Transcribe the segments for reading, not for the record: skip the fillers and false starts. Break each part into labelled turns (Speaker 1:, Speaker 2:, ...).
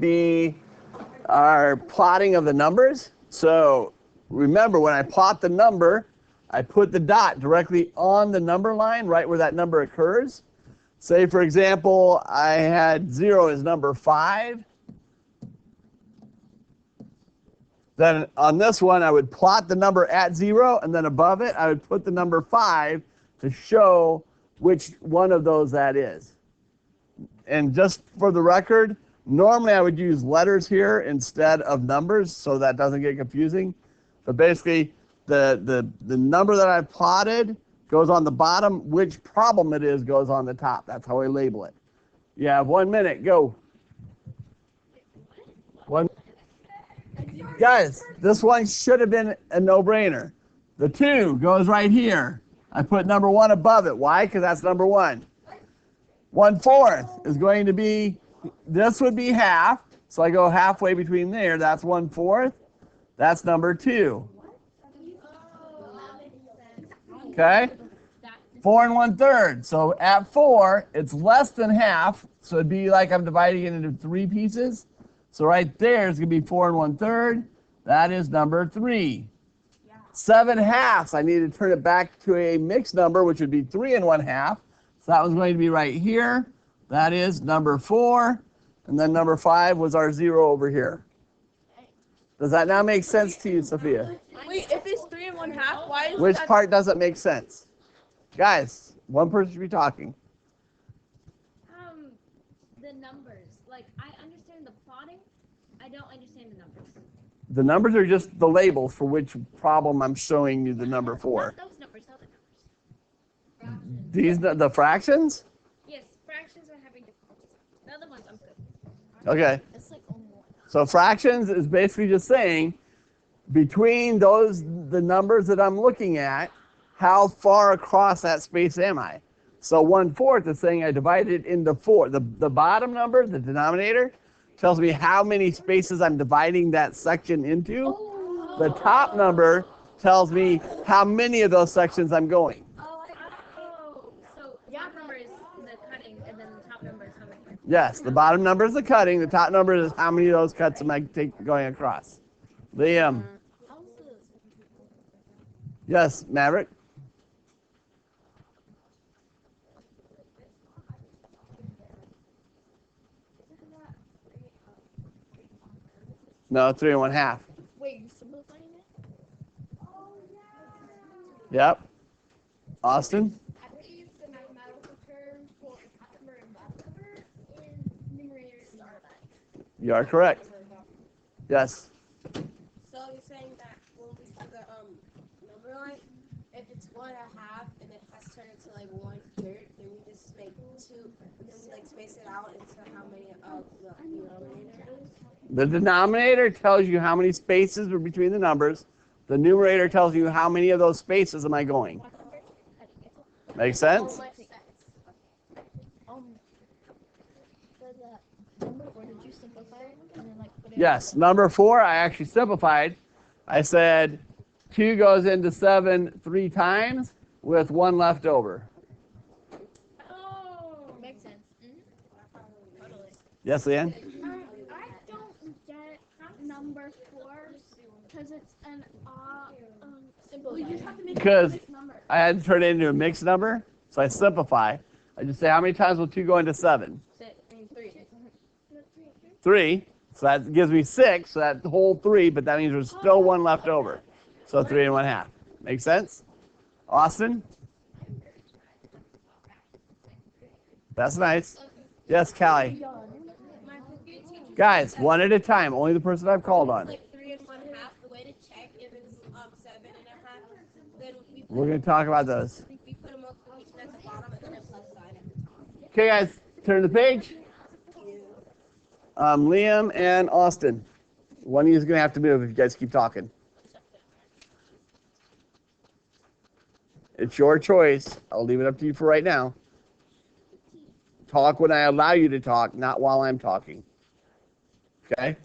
Speaker 1: be our plotting of the numbers. So remember, when I plot the number, I put the dot directly on the number line, right where that number occurs. Say, for example, I had 0 as number 5. Then on this one, I would plot the number at 0, and then above it, I would put the number 5 to show which one of those that is. And just for the record, normally I would use letters here instead of numbers so that doesn't get confusing. But basically, the number that I plotted goes on the bottom. Which problem it is goes on the top. That's how I label it. You have 1 minute. Go. Guys, this one should have been a no-brainer. The 2 goes right here. I put number 1 above it. Why? Because that's number 1. 1/4 is going to be, this would be half. So I go halfway between there. That's 1/4. That's number 2. Okay? 4 1/3. So at 4, it's less than half. So it'd be like I'm dividing it into 3 pieces. So right there is going to be 4 1/3. That is number 3. 7/2. I need to turn it back to a mixed number, which would be 3 1/2. So that was going to be right here. That is number 4. And then number 5 was our 0 over here. Does that now make sense to you, Sophia?
Speaker 2: Wait, if it's 3 1/2, why is
Speaker 1: Which
Speaker 2: that?
Speaker 1: part doesn't make sense? Guys, one person should be talking.
Speaker 3: The numbers. Like, I understand the plotting. I don't understand the numbers.
Speaker 1: The numbers are just the labels for which problem I'm showing you the number for.
Speaker 3: Not those numbers, other numbers.
Speaker 1: These, the fractions?
Speaker 3: Yes, fractions are having difficulties. The other ones I'm good.
Speaker 1: Okay.
Speaker 3: It's like only one.
Speaker 1: So fractions is basically just saying between the numbers that I'm looking at, how far across that space am I? So 1/4 is saying I divided it into 4. The bottom number, the denominator, tells me how many spaces I'm dividing that section into. The top number tells me how many of those sections I'm going.
Speaker 3: So the bottom number is the cutting, and then the top number is how many.
Speaker 1: Yes, the bottom number is the cutting. The top number is how many of those cuts am I going across. Liam. Yes, Maverick. No, 3 1/2.
Speaker 3: Wait, you simplifying it?
Speaker 1: Yep. Austin?
Speaker 3: I believe the mathematical term for a top number and bottom number in numerators are that.
Speaker 1: You are correct. Yes.
Speaker 2: So you're saying that when we see the number line, if it's 1 1/2 and it has turned into like 1/3, then we just make 2, then we like space it out into how many of the denominator is.
Speaker 1: The denominator tells you how many spaces are between the numbers. The numerator tells you how many of those spaces am I going. Make sense? Yes, number 4 I actually simplified. I said 2 goes into 7 3 times with 1 left over.
Speaker 3: Oh, makes sense. Totally.
Speaker 1: Yes, Leanne?
Speaker 4: I don't get number 4 because it's an
Speaker 3: Simple.
Speaker 4: we just have to make
Speaker 1: Because
Speaker 4: a mixed number.
Speaker 1: I had to turn it into a mixed number, so I simplify. I just say how many times will 2 go into 7?
Speaker 3: 3.
Speaker 1: 3. So that gives me 6, so that whole 3, but that means there's still 1 left over. So 3 1/2. Make sense? Austin? That's nice. Yes, Callie. Guys, one at a time. Only the person I've called on.
Speaker 2: Like 3 1/2. The way to check if it's 7 1/2, then
Speaker 1: We're going to talk about those.
Speaker 2: we put them up each at the bottom and then a plus sign at the top.
Speaker 1: Okay, guys, turn the page. Liam and Austin. One of you is going to have to move if you guys keep talking. It's your choice. I'll leave it up to you for right now. Talk when I allow you to talk, not while I'm talking. Okay?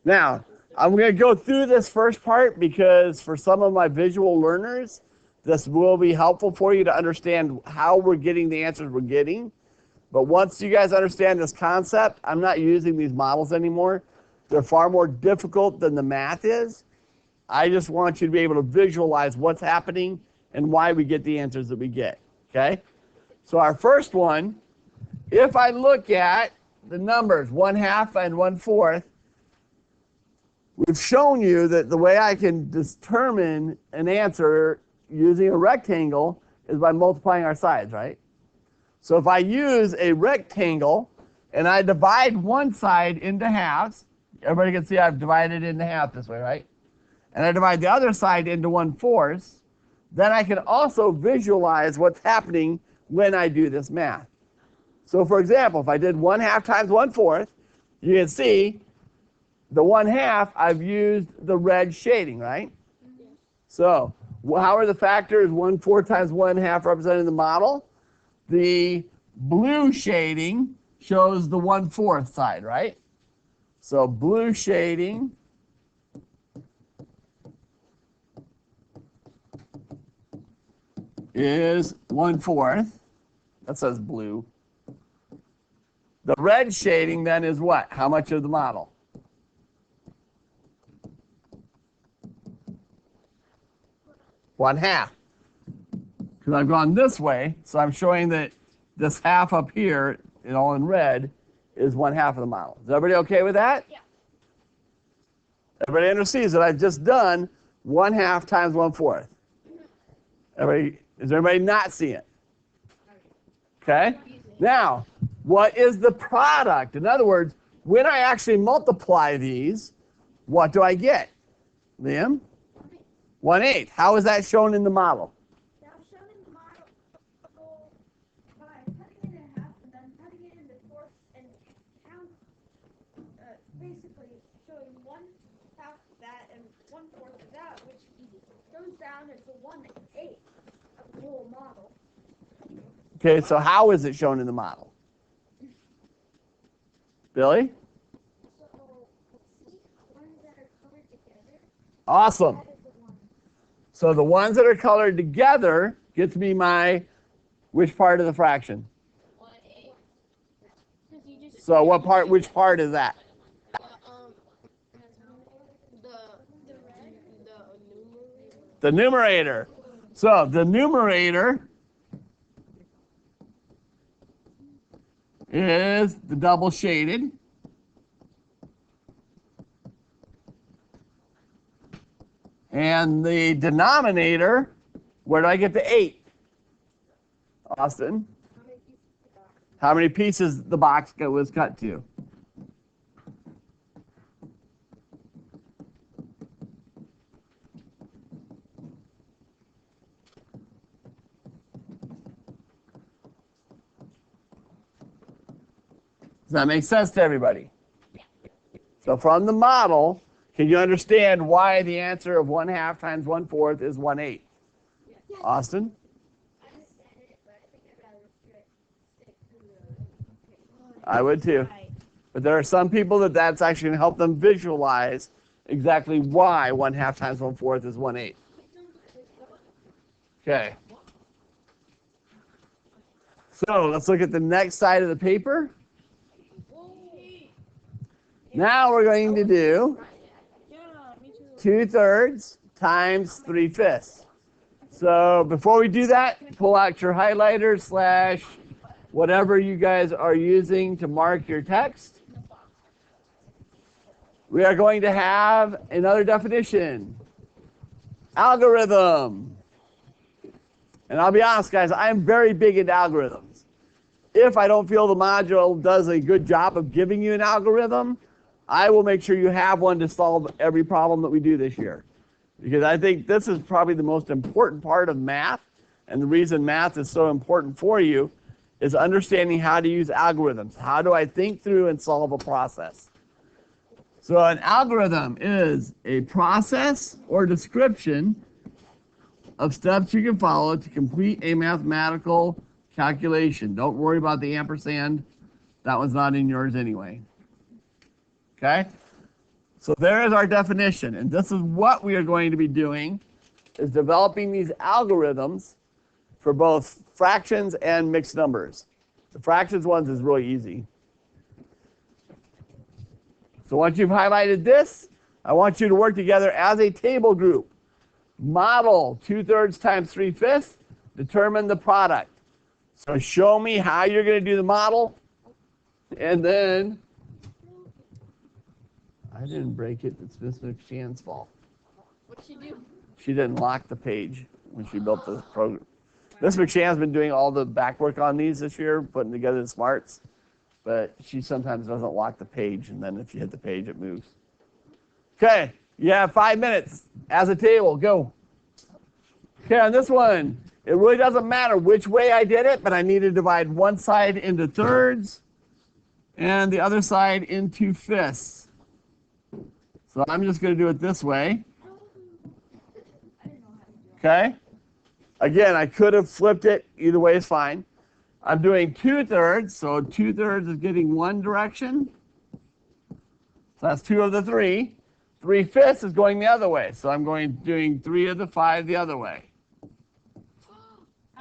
Speaker 1: Now, I'm going to go through this first part because for some of my visual learners, this will be helpful for you to understand how we're getting the answers we're getting. But once you guys understand this concept, I'm not using these models anymore. They're far more difficult than the math is. I just want you to be able to visualize what's happening and why we get the answers that we get, okay? So our first one, if I look at the numbers 1/2 and 1/4, we've shown you that the way I can determine an answer using a rectangle is by multiplying our sides, right? So if I use a rectangle and I divide one side into halves, everybody can see I've divided it into half this way, right? And I divide the other side into 1/4, then I can also visualize what's happening when I do this math. So for example, if I did 1/2 times 1/4, you can see the 1/2, I've used the red shading, right? So how are the factors 1/4 times 1/2 represented in the model? The blue shading shows the 1/4 side, right? So blue shading is 1/4. That says blue. The red shading then is what? How much of the model? One half. Because I've gone this way, so I'm showing that this half up here, all in red, is 1/2 of the model. Is everybody okay with that?
Speaker 4: Yeah.
Speaker 1: Everybody understands that I've just done 1/2 times 1/4. Is everybody not seeing it? Okay. Now, what is the product? In other words, when I actually multiply these, what do I get? Liam? 1/8. How is that shown in the model?
Speaker 3: Now shown in the model by cutting it in half and then cutting it into fourths and count, basically showing 1/2 of that and 1/4 of that, which goes down into 1/8 of the whole model.
Speaker 1: Okay, so how is it shown in the model? Billy?
Speaker 3: So see ones that are colored together.
Speaker 1: Awesome.
Speaker 3: That is the one.
Speaker 1: So the ones that are colored together gets me my, which part of the fraction?
Speaker 2: 1/8.
Speaker 1: So what part, which part is that? The numerator. So the numerator is the double shaded. And the denominator, where do I get the 8? Austin? How many pieces the box was cut to? Does that make sense to everybody? So from the model, can you understand why the answer of 1/2 times 1/4 is 1/8? Austin? I would too. But there are some people that's actually going to help them visualize exactly why 1/2 times 1/4 is 1/8. Okay. So let's look at the next side of the paper. Now we're going to do 2/3 times 3/5. So before we do that, pull out your highlighter / whatever you guys are using to mark your text. We are going to have another definition. Algorithm. And I'll be honest, guys, I'm very big into algorithms. If I don't feel the module does a good job of giving you an algorithm, I will make sure you have one to solve every problem that we do this year. Because I think this is probably the most important part of math, and the reason math is so important for you is understanding how to use algorithms. How do I think through and solve a process? So an algorithm is a process or description of steps you can follow to complete a mathematical calculation. Don't worry about the ampersand. That one's not in yours anyway. Okay? So there is our definition. And this is what we are going to be doing, is developing these algorithms for both fractions and mixed numbers. The fractions ones is really easy. So once you've highlighted this, I want you to work together as a table group. Model 2/3 times 3/5, determine the product. So show me how you're going to do the model, and then, I didn't break it, it's Miss McShann's fault.
Speaker 2: What'd she do?
Speaker 1: She didn't lock the page when she built the program. Miss McShann's been doing all the back work on these this year, putting together the smarts, but she sometimes doesn't lock the page, and then if you hit the page, it moves. Okay, you have 5 minutes as a table, go. Okay, on this one, it really doesn't matter which way I did it, but I need to divide one side into thirds and the other side into fifths. So I'm just going to do it this way. Okay? Again, I could have flipped it. Either way is fine. I'm doing 2/3, so 2/3 is getting one direction. So that's 2 of the 3. 3/5 is going the other way, so I'm doing 3 of the 5 the other way.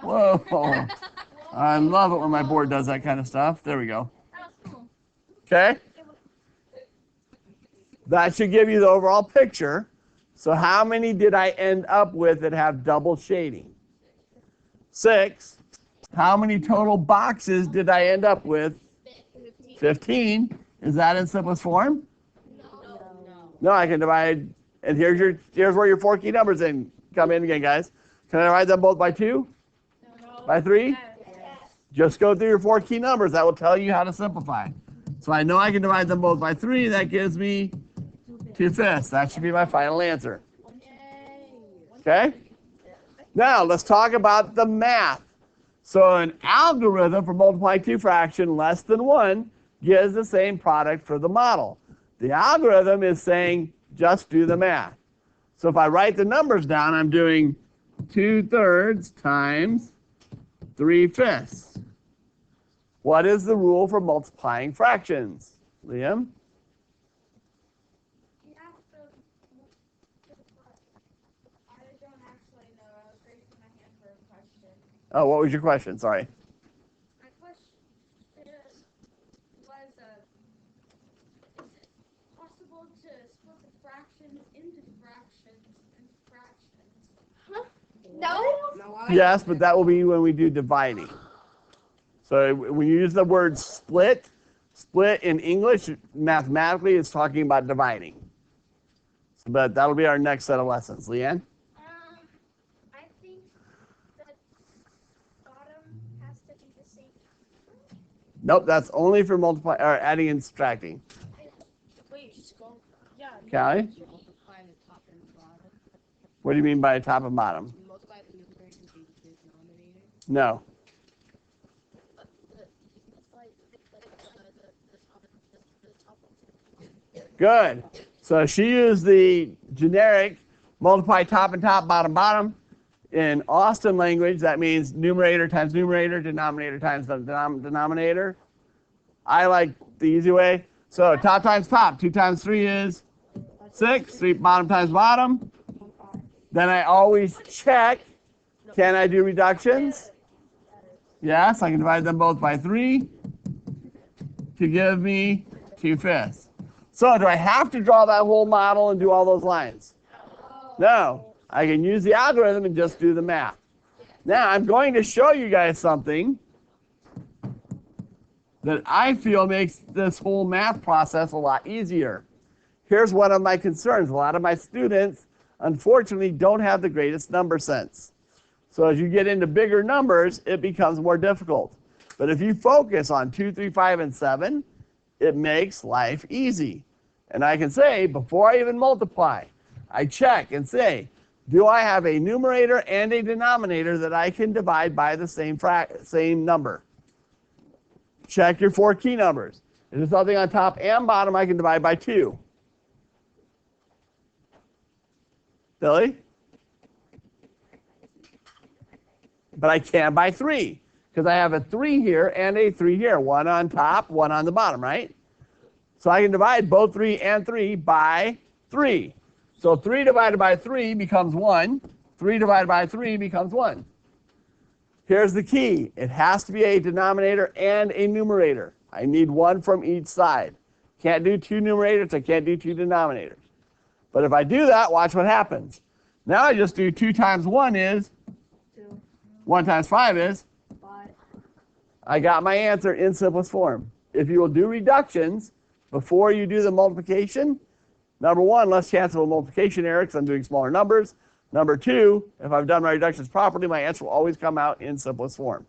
Speaker 1: Whoa. I love it when my board does that kind of stuff. There we go. Okay? That should give you the overall picture. So how many did I end up with that have double shading? 6. How many total boxes did I end up with? 15. Is that in simplest form? No, I can divide, and here's where your 4 key numbers come in again, guys. Can I divide them both by 2? No. By 3? Yes. Just go through your 4 key numbers. That will tell you how to simplify. So I know I can divide them both by 3. That gives me 2/5. That should be my final answer. Okay? Now, let's talk about the math. So an algorithm for multiplying 2 fractions less than 1 gives the same product for the model. The algorithm is saying, just do the math. So if I write the numbers down, I'm doing 2/3 times 3/5. What is the rule for multiplying fractions? Liam?
Speaker 3: You have to, I don't actually know. I was raising my hand for a question.
Speaker 1: Oh, what was your question? Sorry.
Speaker 3: My question was, is it possible to split the fractions into fractions and fractions?
Speaker 2: No.
Speaker 1: Yes, but that will be when we do dividing. So when you use the word split in English, mathematically, it's talking about dividing. But that'll be our next set of lessons. Leanne?
Speaker 4: I think the bottom has to be the same.
Speaker 1: Nope, that's only for adding and subtracting.
Speaker 2: Wait, just go. Yeah.
Speaker 1: Callie?
Speaker 2: Multiply the top and bottom.
Speaker 1: What do you mean by top and bottom?
Speaker 2: Multiply the numerator and the denominator.
Speaker 1: No. Good. So she used the generic multiply top and top, bottom, bottom. In Austin language, that means numerator times numerator, denominator times the denominator. I like the easy way. So top times top, 2 times 3 is 6, 3 bottom times bottom. Then I always check, can I do reductions? Yes, I can divide them both by 3 to give me 2/5. So do I have to draw that whole model and do all those lines? No. I can use the algorithm and just do the math. Now I'm going to show you guys something that I feel makes this whole math process a lot easier. Here's one of my concerns. A lot of my students, unfortunately, don't have the greatest number sense. So as you get into bigger numbers, it becomes more difficult. But if you focus on 2, 3, 5, and 7, it makes life easy. And I can say, before I even multiply, I check and say, do I have a numerator and a denominator that I can divide by the same number? Check your 4 key numbers. Is there something on top and bottom I can divide by 2? Billy? But I can't by 3, because I have a 3 here and a 3 here. One on top, one on the bottom, right? So I can divide both 3 and 3 by 3. So 3 divided by 3 becomes 1. 3 divided by 3 becomes 1. Here's the key. It has to be a denominator and a numerator. I need one from each side. Can't do two numerators, I can't do two denominators. But if I do that, watch what happens. Now I just do 2 times 1 is?
Speaker 3: 2.
Speaker 1: 1 times 5 is?
Speaker 3: 5.
Speaker 1: I got my answer in simplest form. If you will do reductions before you do the multiplication, number one, less chance of a multiplication error because I'm doing smaller numbers. Number two, if I've done my reductions properly, my answer will always come out in simplest form.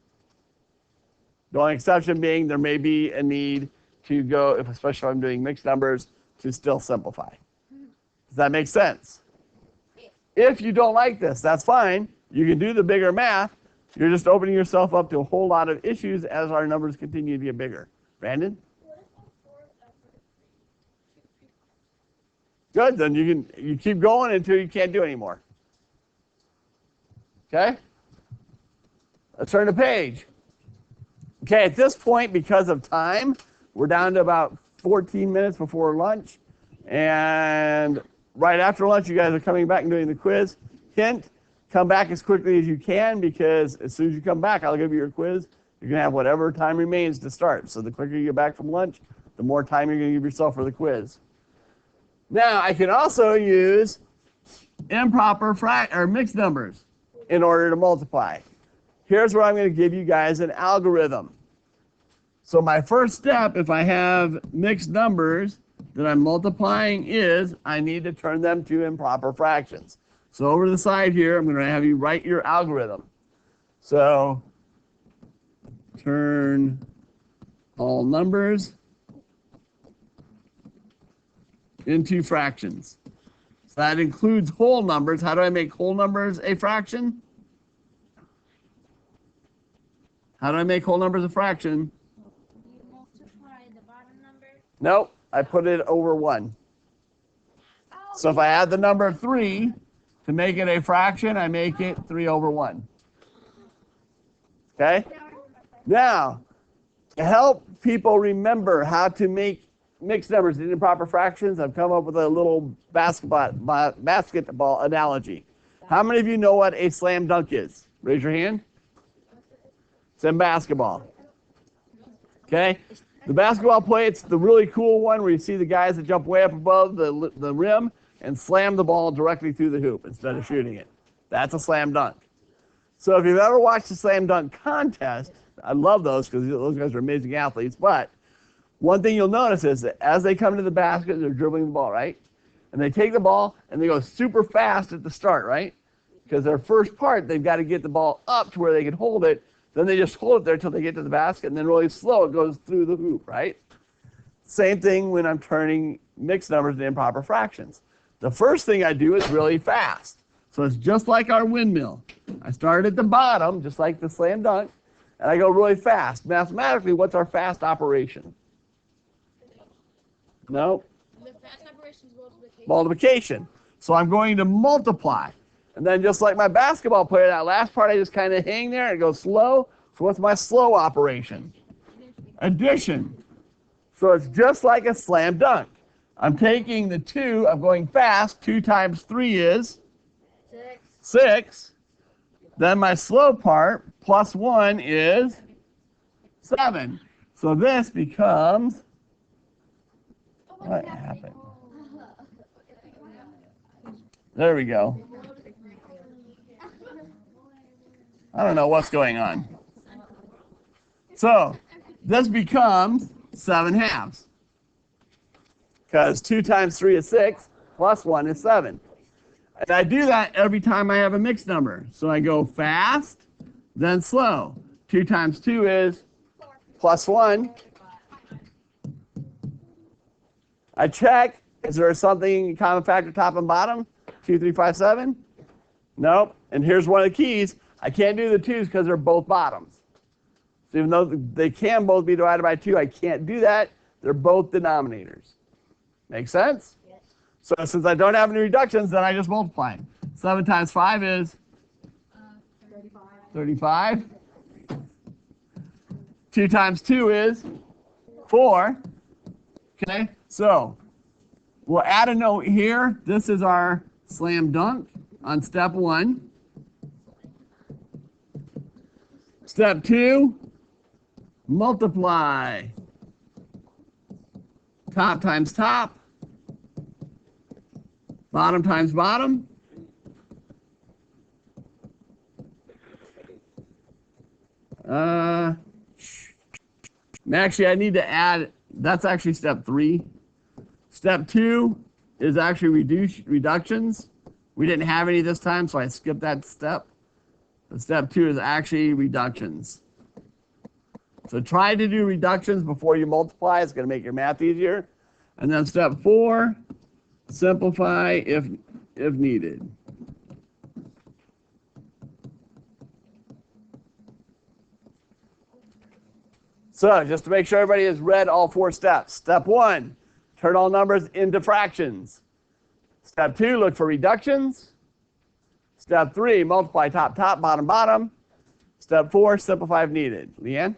Speaker 1: The only exception being there may be a need to go, especially if I'm doing mixed numbers, to still simplify. Does that make sense? If you don't like this, that's fine. You can do the bigger math. You're just opening yourself up to a whole lot of issues as our numbers continue to get bigger. Brandon? Good, then you keep going until you can't do anymore. Okay? Let's turn the page. Okay, at this point, because of time, we're down to about 14 minutes before lunch. And right after lunch, you guys are coming back and doing the quiz. Hint, come back as quickly as you can because as soon as you come back, I'll give you your quiz. You're going to have whatever time remains to start. So the quicker you get back from lunch, the more time you're going to give yourself for the quiz. Now, I can also use improper or mixed numbers in order to multiply. Here's where I'm going to give you guys an algorithm. So my first step, if I have mixed numbers that I'm multiplying, is I need to turn them to improper fractions. So over to the side here, I'm going to have you write your algorithm. So turn all numbers into fractions. So that includes whole numbers. How do I make whole numbers a fraction? How do I make whole numbers a fraction?
Speaker 4: You multiply the bottom number.
Speaker 1: Nope, I put it over 1. So if I add the number 3 to make it a fraction, I make it 3 over 1. Okay? Now, to help people remember how to make mixed numbers into proper fractions, I've come up with a little basketball analogy. How many of you know what a slam dunk is? Raise your hand. It's in basketball. Okay? The basketball play, it's the really cool one where you see the guys that jump way up above the rim and slam the ball directly through the hoop instead of shooting it. That's a slam dunk. So if you've ever watched a slam dunk contest, I love those because those guys are amazing athletes, but one thing you'll notice is that as they come to the basket, they're dribbling the ball, right? And they take the ball and they go super fast at the start, right? Because their first part, they've got to get the ball up to where they can hold it. Then they just hold it there until they get to the basket, and then really slow it goes through the hoop, right? Same thing when I'm turning mixed numbers into improper fractions. The first thing I do is really fast. So it's just like our windmill. I start at the bottom, just like the slam dunk, and I go really fast. Mathematically, what's our fast operation? No?
Speaker 2: The fast operation is multiplication.
Speaker 1: Multiplication. So I'm going to multiply. And then just like my basketball player, that last part I just kind of hang there and go slow. So what's my slow operation? Addition. So it's just like a slam dunk. I'm taking the 2, I'm going fast. 2 times 3 is? 6. Then my slow part, plus 1 is 7. So this becomes, what happened? There we go. I don't know what's going on. So this becomes 7 halves. Because 2 times 3 is 6, plus 1 is 7. And I do that every time I have a mixed number. So I go fast, then slow. 2 times 2 is plus 1. I check, is there something common factor top and bottom? 2, 3, 5, 7? Nope. And here's one of the keys. I can't do the 2's because they're both bottoms. So even though they can both be divided by 2, I can't do that. They're both denominators. Make sense? Yes. So since I don't have any reductions, then I just multiply. 7 times 5 is? 35. 2 times 2 is? 4. Okay, so we'll add a note here. This is our slam dunk on step 1. Step 2, multiply. Top times top. Bottom times bottom. Actually, I need to add, that's actually step 3. Step 2 is actually reductions. We didn't have any this time, so I skipped that step. But step 2 is actually reductions. So try to do reductions before you multiply. It's going to make your math easier. And then step 4, simplify if needed. So just to make sure everybody has read all 4 steps. Step 1, turn all numbers into fractions. Step 2, look for reductions. Step 3, multiply top, top, bottom, bottom. Step 4, simplify if needed. Leanne?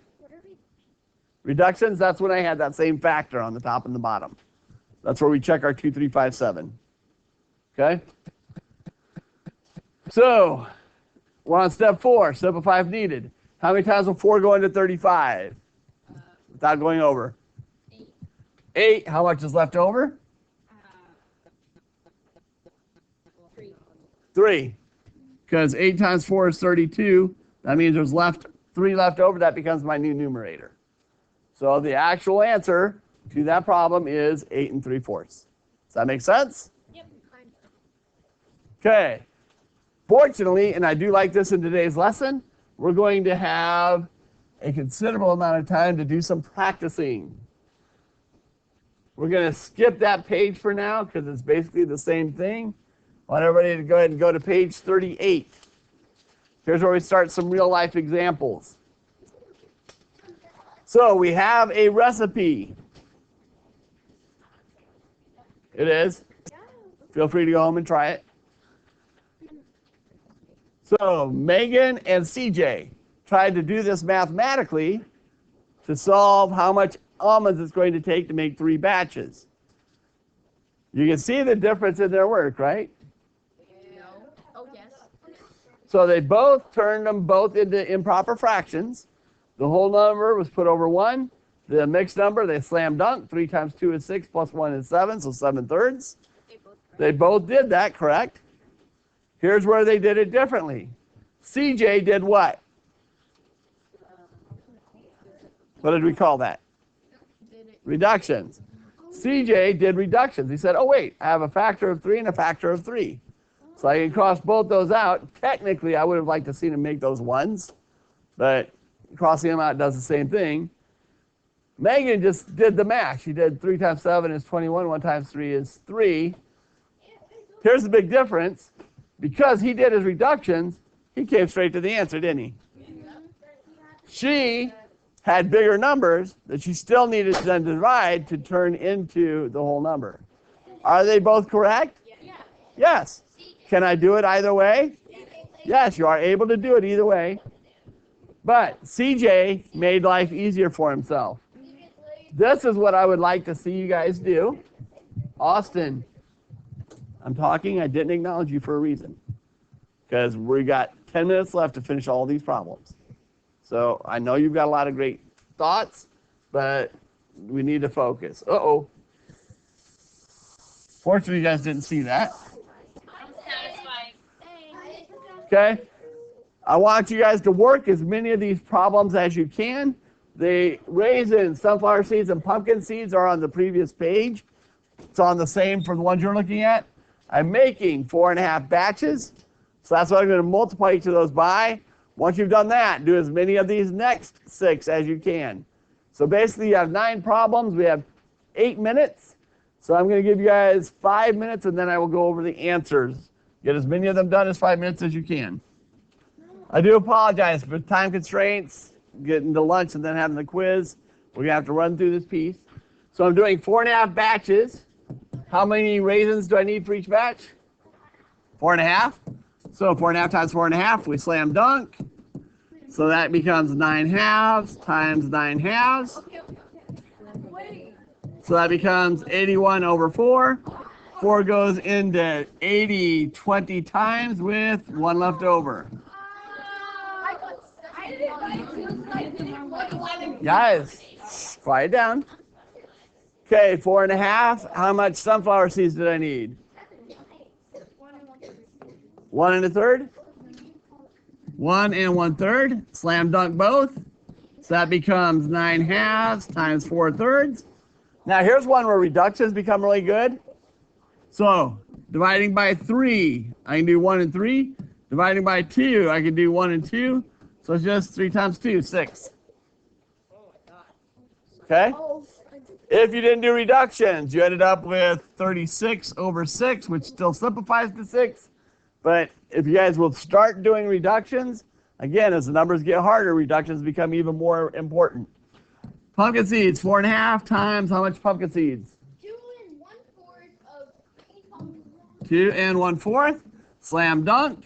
Speaker 1: Reductions, that's when I had that same factor on the top and the bottom. That's where we check our 2, 3, 5, 7. Okay? So, we're on step 4, simplify if needed. How many times will 4 go into 35? Without going over?
Speaker 4: 8.
Speaker 1: 8. How much is left over?
Speaker 4: 3.
Speaker 1: 3. Because 8 times 4 is 32. That means there's 3 left over. That becomes my new numerator. So the actual answer to that problem is 8 3/4. Does that make sense?
Speaker 4: Yep.
Speaker 1: Okay. Fortunately, and I do like this in today's lesson, we're going to have a considerable amount of time to do some practicing. We're going to skip that page for now because it's basically the same thing. I want everybody to go ahead and go to page 38. Here's where we start some real life examples. So we have a recipe. It is. Feel free to go home and try it. So Megan and CJ tried to do this mathematically to solve how much almonds it's going to take to make 3 batches. You can see the difference in their work, right?
Speaker 4: No. Oh, yes.
Speaker 1: So they both turned them both into improper fractions. The whole number was put over 1. The mixed number, they slam dunk. 3 times 2 is 6, plus 1 is 7, so 7/3. They both did that, correct? Here's where they did it differently. CJ did what? What did we call that? Reductions. CJ did reductions. He said, oh, wait, I have a factor of 3 and a factor of 3. So I can cross both those out. Technically, I would have liked to see him make those 1s, but crossing them out does the same thing. Megan just did the math. She did 3 times 7 is 21. 1 times 3 is 3. Here's the big difference. Because he did his reductions, he came straight to the answer, didn't he? She had bigger numbers that she still needed to then divide to turn into the whole number. Are they both correct? Yes. Can I do it either way? Yes, you are able to do it either way. But CJ made life easier for himself. This is what I would like to see you guys do. Austin, I'm talking. I didn't acknowledge you for a reason. Because we got 10 minutes left to finish all these problems. So I know you've got a lot of great thoughts, but we need to focus. Uh-oh. Fortunately, you guys didn't see that.
Speaker 4: I'm satisfied.
Speaker 1: Okay? I want you guys to work as many of these problems as you can. The raisins, sunflower seeds, and pumpkin seeds are on the previous page. It's on the same for the ones you're looking at. I'm making 4.5 batches. So that's what I'm going to multiply each of those by. Once you've done that, do as many of these next 6 as you can. So basically you have 9 problems. We have 8 minutes. So I'm going to give you guys 5 minutes and then I will go over the answers. Get as many of them done as 5 minutes as you can. I do apologize for time constraints, getting to lunch and then having the quiz. We're going to have to run through this piece. So I'm doing 4.5 batches. How many raisins do I need for each batch? 4.5. So 4.5 times 4.5, we slam dunk. So that becomes 9 halves times 9 halves. So that becomes 81 over 4. 4 goes into 80 20 times with 1 left over. Guys, quiet down. Okay, 4.5. How much sunflower seeds did I need? 1 1/3. 1 1/3. Slam dunk both. So that becomes 9/2 times 4/3. Now here's one where reductions become really good. So dividing by 3, I can do 1 and 3. Dividing by 2, I can do 1 and 2. So it's just 3 times 2, 6. Okay? If you didn't do reductions, you ended up with 36/6, which still simplifies to 6. But if you guys will start doing reductions, again, as the numbers get harder, reductions become even more important. Pumpkin seeds, 4.5 times how much pumpkin seeds?
Speaker 4: 2 1/4 of 8 pumpkins.
Speaker 1: 2 1/4. Slam dunk.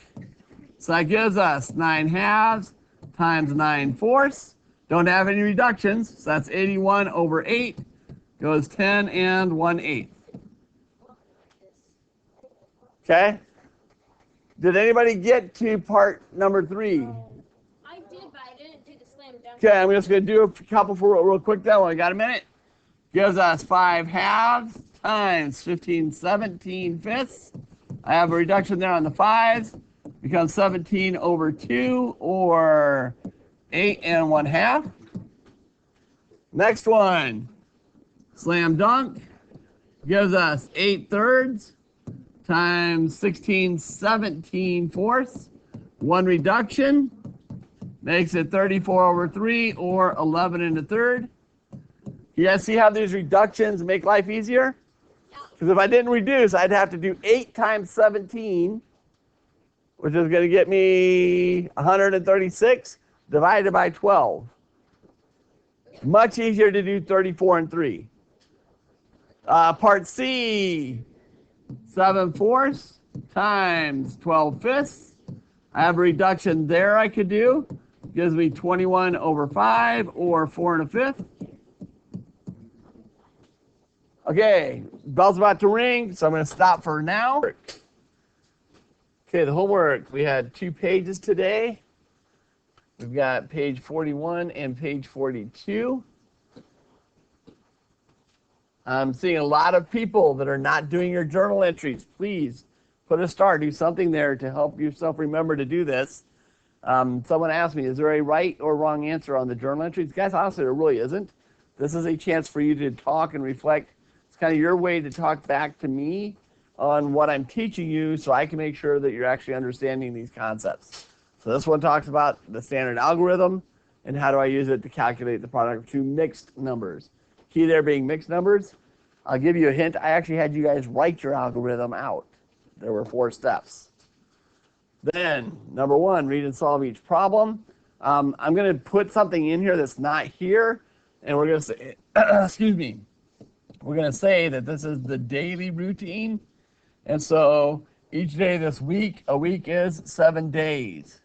Speaker 1: So that gives us 9/2 times 9/4. Don't have any reductions, so that's 81/8. Goes 10 1/8. Okay? Did anybody get to part number 3?
Speaker 2: I did, but I didn't do the slam dunk.
Speaker 1: Okay, I'm just going to do a couple for real quick that one. Got a minute? Gives us 5/2 times 15/17. I have a reduction there on the 5s. Becomes 17/2, or 8 1/2. Next one, slam dunk, gives us 8/3 times 16/17. One reduction makes it 34/3, or 11 1/3. You guys see how these reductions make life easier? Because if I didn't reduce, I'd have to do 8 times 17, which is going to get me 136 divided by 12. Much easier to do 34 and 3. Part C, 7/4 times 12/5. I have a reduction there I could do. Gives me 21/5, or 4 1/5. Okay, bell's about to ring, so I'm going to stop for now. Okay, the homework. We had 2 pages today. We've got page 41 and page 42. I'm seeing a lot of people that are not doing your journal entries. Please put a star, do something there to help yourself remember to do this. Someone asked me, is there a right or wrong answer on the journal entries? Guys, honestly, there really isn't. This is a chance for you to talk and reflect. It's kind of your way to talk back to me on what I'm teaching you so I can make sure that you're actually understanding these concepts. So this one talks about the standard algorithm and how do I use it to calculate the product of 2 mixed numbers. Key there being mixed numbers. I'll give you a hint. I actually had you guys write your algorithm out. There were 4 steps. Then, number 1, read and solve each problem. I'm going to put something in here that's not here, and we're going to say, excuse me, we're going to say that this is the daily routine. And so each day this week, a week is 7 days.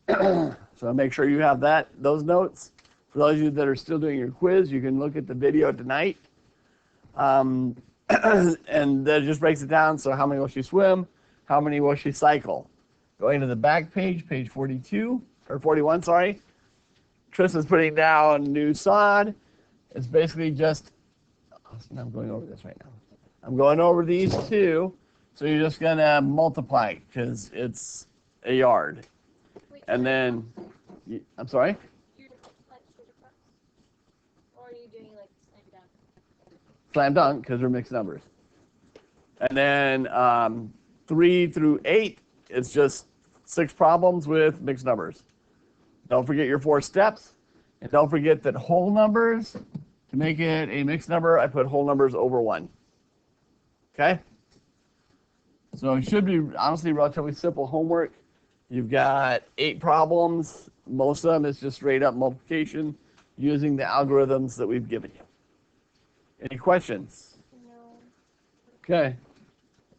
Speaker 1: So make sure you have those notes. For those of you that are still doing your quiz, you can look at the video tonight. And that just breaks it down. So how many will she swim? How many will she cycle? Going to the back page, page 42, or 41, sorry. Tristan's putting down new sod. It's basically just, I'm going over this right now. I'm going over these 2. So you're just going to multiply because it's a yard. And then, I'm sorry?
Speaker 2: Or are you doing like slam dunk?
Speaker 1: Slam dunk, because they're mixed numbers. And then 3 through 8, it's just 6 problems with mixed numbers. Don't forget your 4 steps. And don't forget that whole numbers, to make it a mixed number, I put whole numbers over 1. Okay? So it should be, honestly, relatively simple homework. You've got 8 problems. Most of them is just straight up multiplication using the algorithms that we've given you. Any questions?
Speaker 2: No.
Speaker 1: Okay.